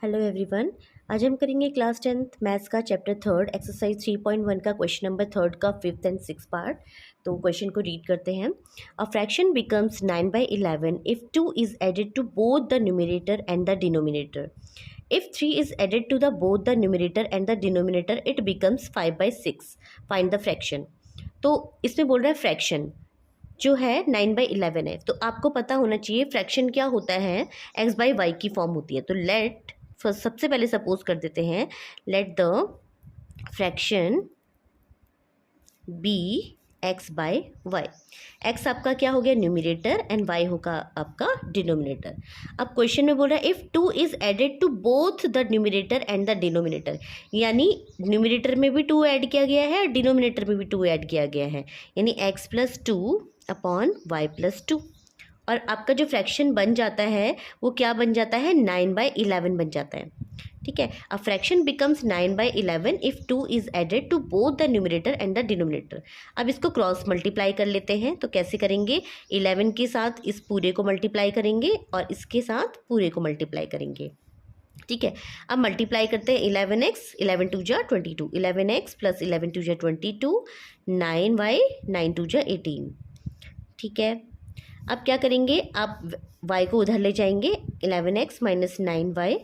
Hello everyone. आज हम करेंगे क्लास 10th मैथ्स का चैप्टर थर्ड एक्सरसाइज 3.1 का क्वेश्चन नंबर थर्ड का फिफ्थ एंड सिक्स पार्ट। तो क्वेश्चन को रीड करते हैं। A fraction becomes 9/11 if 2 is added to both the numerator and the denominator. If 3 is added to the both the numerator and the denominator it becomes 5/6। Find the fraction. तो इसमें बोल रहा है fraction जो है 9/11 है। तो आपको पता होना चाहिए फ्रैक्शन क्या होता है, x/y की फॉर्म होती है। तो लेट फर्स्ट सबसे पहले सपोज कर देते हैं, let the fraction be x/y। x आपका क्या हो गया न्यूमरेटर एंड y होगा आपका डिनोमिनेटर। अब क्वेश्चन में बोल रहा है if 2 is added to both the numerator and the denominator, यानी न्यूमरेटर में भी 2 ऐड किया गया है और डिनोमिनेटर में भी 2 ऐड किया गया है, यानी x+2 अपॉन y+2। और आपका जो फ्रैक्शन बन जाता है वो क्या बन जाता है, 9/11 बन जाता है। ठीक है, a fraction becomes 9/11 if 2 is added to both the numerator and the denominator. अब इसको क्रॉस मल्टीप्लाई कर लेते हैं। तो कैसे करेंगे, 11 के साथ इस पूरे को मल्टीप्लाई करेंगे और इसके साथ पूरे को मल्टीप्लाई करेंगे। ठीक है, अब मल्टीप्लाई करते हैं 11x, 11 2 जा 22, 11x प्लस 11 2 जा 22, 9y, 9 2 जा 18। ठीक है, अब क्या करेंगे, आप y को उधर ले जाएंगे, 11x माइनस 9y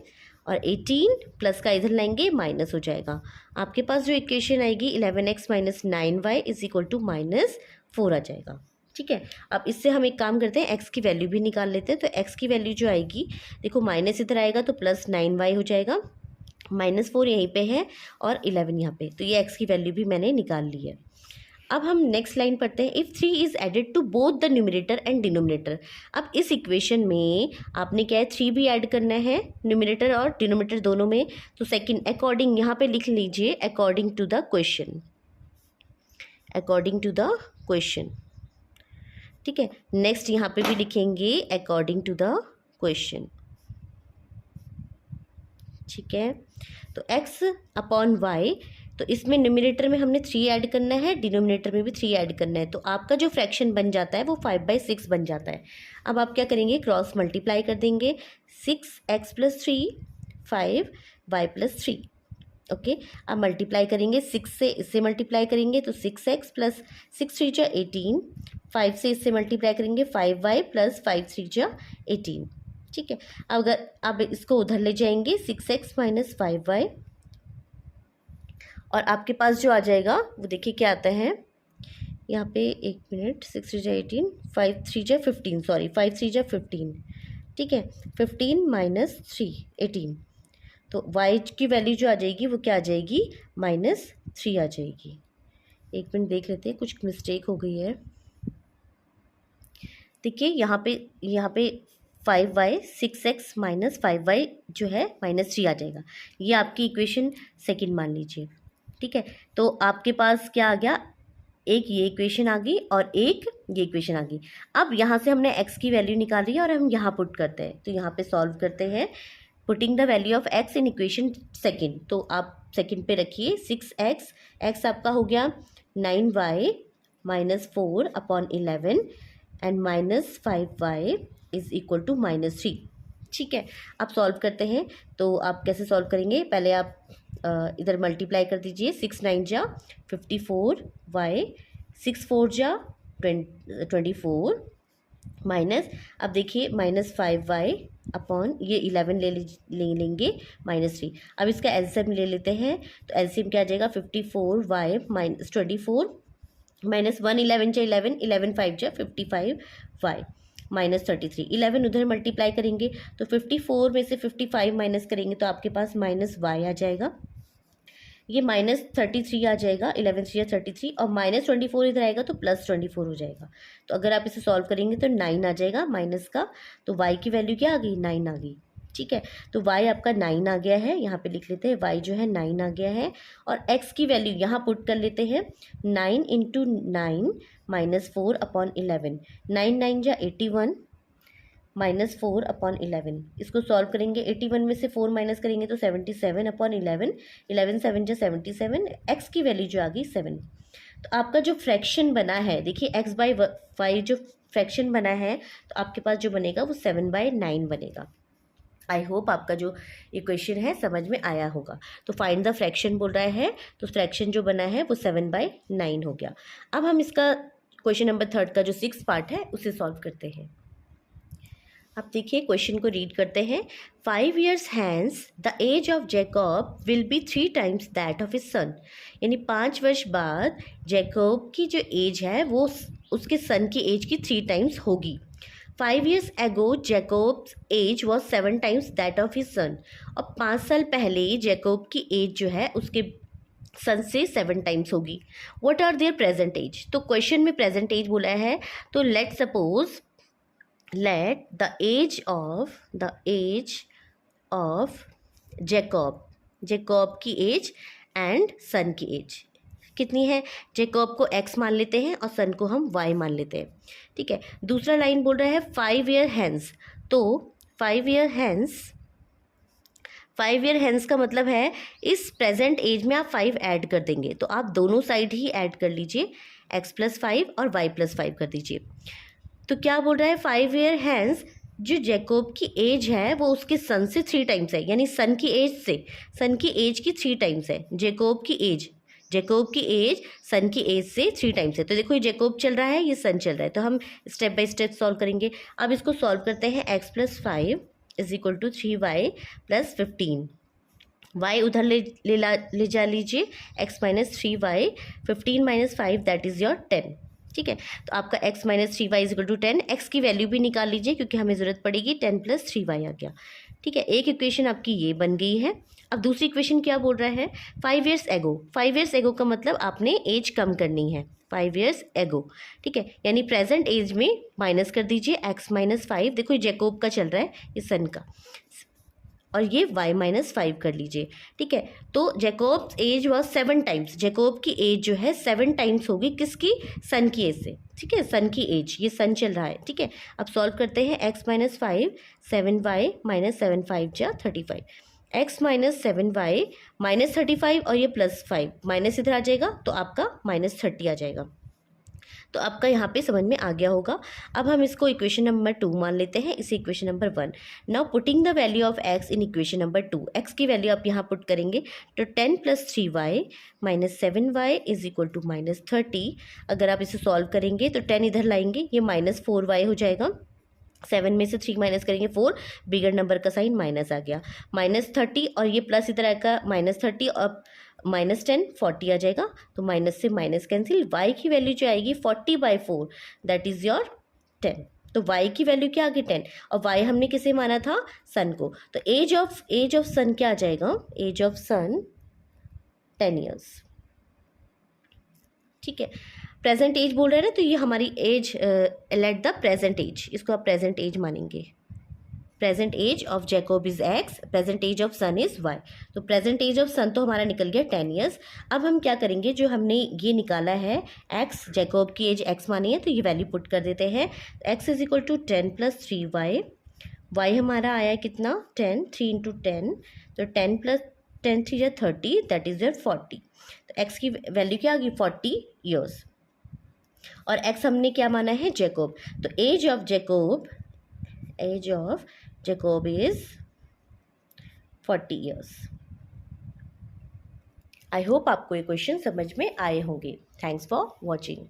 और 18 प्लस का इधर लाएंगे माइनस हो जाएगा। आपके पास जो इक्वेशन आएगी 11x minus 9y is equal to -4 आ जाएगा। ठीक है, अब इससे हम एक काम करते हैं, x की वैल्यू भी निकाल लेते हैं। तो x की वैल्यू जो आएगी, देखो माइनस इधर आएगा तो +9y हो जाएगा, -4 यहीं पे है और 11 यहाँ पे, तो ये x की वैल्यू भी मैंने निकाल ली है। अब हम नेक्स्ट लाइन पढ़ते हैं, if 3 is added to both the numerator and denominator. अब इस इक्वेशन में आपने क्या है, 3 भी ऐड करना है न्यूमरेटर और डिनोमिनेटर दोनों में। तो सेकंड अकॉर्डिंग यहाँ पे लिख लीजिए, according to the question, according to the question. ठीक है, नेक्स्ट यहाँ पे भी लिखेंगे अकॉर्डिंग टू द क्वेश्चन। ठीक है, तो x अपॉन y, तो इसमें न्यूमरेटर में हमने 3 ऐड करना है, डिनोमिनेटर में भी 3 ऐड करना है। तो आपका जो फ्रैक्शन बन जाता है वो 5/6 बन जाता है। अब आप क्या करेंगे, क्रॉस मल्टीप्लाई कर देंगे, 6x + 3 5y + 3। ओके, अब मल्टीप्लाई करेंगे 6 से, इससे मल्टीप्लाई करेंगे तो 6x प्लस 6 3 जा 18, 5 से इससे मल्टीप्लाई करेंगे 5y प्लस 5 3 जा 18। ठीक है, अगर अब इसको उधर ले जाएंगे 6x माइनस 5y और आपके पास जो आ जाएगा वो देखिए क्या आता है यहाँ पे, एक मिनट, 6 3 जा 18, 5 3 जा 15, सॉरी 5 3 जा 15। ठीक है, 15 माइनस 3 18, तो y की वैल्यू जो आ जाएगी वो क्या आ जाएगी, -3 आ जाएगी। एक मिनट देख लेते हैं, कुछ मिस्टेक हो गई है। देखिए यहाँ पे 5y 6x माइनस 5y जो है -3 आ जाएगा। ये आपकी इक्वेशन सेकंड मान लीजिए। ठीक है, तो आपके पास क्या आ गया, एक ये इक्वेशन आ गई और एक ये इक्वेशन आ गई। अब यहाँ से हमने x की वैल्यू निकाली है और हम यहाँ पुट करते हैं। तो यहाँ पे सॉल्व करते हैं, putting the value of x in equation second. तो आप सेकंड पे रखिए 6x, x आपका हो गया 9y -4 upon 11 and -5y is equal to -3। ठीक है, आप सॉल्व करते हैं। तो आप कैसे सॉल्व करेंगे, पहले आप इधर मल्टीप्लाई कर दीजिए, 6 9 जा 54y, 6 4 जा 24 माइनस, अब देखिए -5y अपॉन ये 11 ले लेंगे -3। अब इसका एलसीएम ले लेते हैं, तो एलसीएम क्या आ जाएगा, 54y माइनस 24 -1 11 जा 11, 11 5 जा 55y -33, 11 उधर मल्टीप्लाई करेंगे तो 54 में से 55 माइनस करेंगे तो आपके पास -y आ जाएगा, ये -33 आ जाएगा, 11 3 33 और -24 इधर आएगा तो +24 हो जाएगा। तो अगर आप इसे सॉल्व करेंगे तो 9 आ जाएगा माइनस का, तो y की वैल्यू क्या आ गई, 9 आ गई। ठीक है, तो y आपका 9 आ गया है, यहाँ पे लिख लेते हैं y जो है 9 आ गया है। और x की वैल्यू यहाँ पुट कर लेते हैं, 9 × 9 -4 अपॉन 11, 9 9 जा 81 -4 अपॉन 11, इसको सॉल्व करेंगे, 81 में से 4 माइनस करेंगे तो 77 अपॉन 11, 11 7 जा 77, x की वैल्यू जो आ गई 7। तो आपका जो फ्रैक्शन बना है, देखिए x/y जो फ्रैक्शन बना है, तो आपके पास जो बनेगा वो 7/9 बनेगा। आई होप आपका जो इक्वेशन है समझ में आया होगा। तो फाइंड द फ्रैक्शन बोल रहा है, तो फ्रैक्शन जो बना है वो 7/9 हो गया। अब हम इसका क्वेश्चन नंबर 3 का जो 6 पार्ट है उसे सॉल्व करते हैं। अब देखिए क्वेश्चन को रीड करते हैं। 5 years hence the age of Jacob will be 3 times that of his son. यानी 5 वर्ष बाद जैकब की जो एज है वो उसके सन की एज की 3 times होगी। 5 years ago Jacob's age was 7 times that of his son. और 5 साल पहले जैकब की एज जो है उसके सन से 7 times होगी। What are their present age? तो क्वेश्चन में प्रेजेंट एज बोला है, तो let suppose let the age of Jacob की एज एंड सन की एज कितनी है? जैकब को x मान लेते हैं और सन को हम y मान लेते हैं। ठीक है, दूसरा लाइन बोल रहा है 5 year hence। तो 5 year hence का मतलब है इस प्रेजेंट एज में आप 5 ऐड कर देंगे, तो आप दोनों साइड ही ऐड कर लीजिए, x+5 और y+5 कर दीजिए। तो क्या बोल रहा है 5 year hence जो जैकब की एज है वो उसके सन से 3 times है, यानी सन की एज की 3 times है। जैकब की एज सन की एज से 3 times है। तो देखो ये जैकब चल रहा है, ये सन चल रहा है, तो हम स्टेप बाय स्टेप सॉल्व करेंगे। अब इसको सॉल्व करते हैं। x+5 = 3y + 15। y उधर ले जा लीजिए, x - 3y, 15 - 5 that is your 10। ठीक है, तो आपका x - 3y = 10। x की वैल्यू भी निकाल लीजिए क्योंकि हमें ज़रूरत पड़ेगी। 10 + 3y आ गया। ठीक है, एक इक्वेशन आपकी ये बन गई है। अब दूसरी इक्वेशन क्या बोल रहा है? 5 years ago। 5 years ago का मतलब आपने एज कम करनी है। 5 years ago, ठीक है, यानी प्रेजेंट एज में माइनस कर दीजिए x - 5। देखो ये जैकब का चल रहा है, ये सन का, और ये y - 5 कर लीजिए। ठीक है, तो Jacob's age was 7 times। Jacob की एज जो है 7 times होगी किसकी? सन की एज से। ठीक है, सन की एज, ये सन चल रहा है। ठीक है, अब सॉल्व करते हैं। x - 5, 7y - 7 5 जा 35। x - 7y - 35 और ये +5 माइनस इधर आ जाएगा, तो आपका -30 आ जाएगा। तो आपका यहाँ पे समझ में आ गया होगा। अब हम इसको इक्वेशन नंबर 2 मान लेते हैं, इसे equation number 1। Now putting the value of x in equation number 2। x की वैल्यू आप यहाँ पुट करेंगे, तो 10 + 3y - 7y = -30। अगर आप इसे सॉल्व करेंगे तो 10 इधर लाएंगे, ये -4y हो जाएगा। 7 में से 3 माइनस करेंगे 4, बिगर नंबर का साइन माइनस आ गया। -30 और ये प्लस इधर आएगा -30 और -10 40 आ जाएगा, तो माइनस से माइनस कैंसिल। y की वैल्यू जो आएगी 40/4 दैट इज़ योर 10। तो y की वैल्यू क्या आ गई 10, और y हमने किसे माना था? सन को। तो एज ऑफ सन क्या आ जाएगा? Age of son 10 years। ठीक है, प्रेजेंट एज बोल रहे हैं ना, तो ये हमारी age, let the present age, इसको आप प्रेजेंट एज मानेंगे। Present age of Jacob is x, present age of son is y। तो प्रेजेंट एज ऑफ सन तो हमारा निकल गया 10 years। अब हम क्या करेंगे, जो हमने ये निकाला है x, जैकब की एज x मानी है, तो ये वैल्यू पुट कर देते हैं। x = 10 + 3y। y हमारा आया कितना? 10, 3 × 10, तो 10 + 10 3 = 30 दैट इज योर 40। तो x की वैल्यू क्या आ गई? 40 years। और x हमने क्या माना है? जैकब। तो age of Jacob is 40 years। I hope आपको ये क्वेश्चन समझ में आए होंगे। Thanks for watching.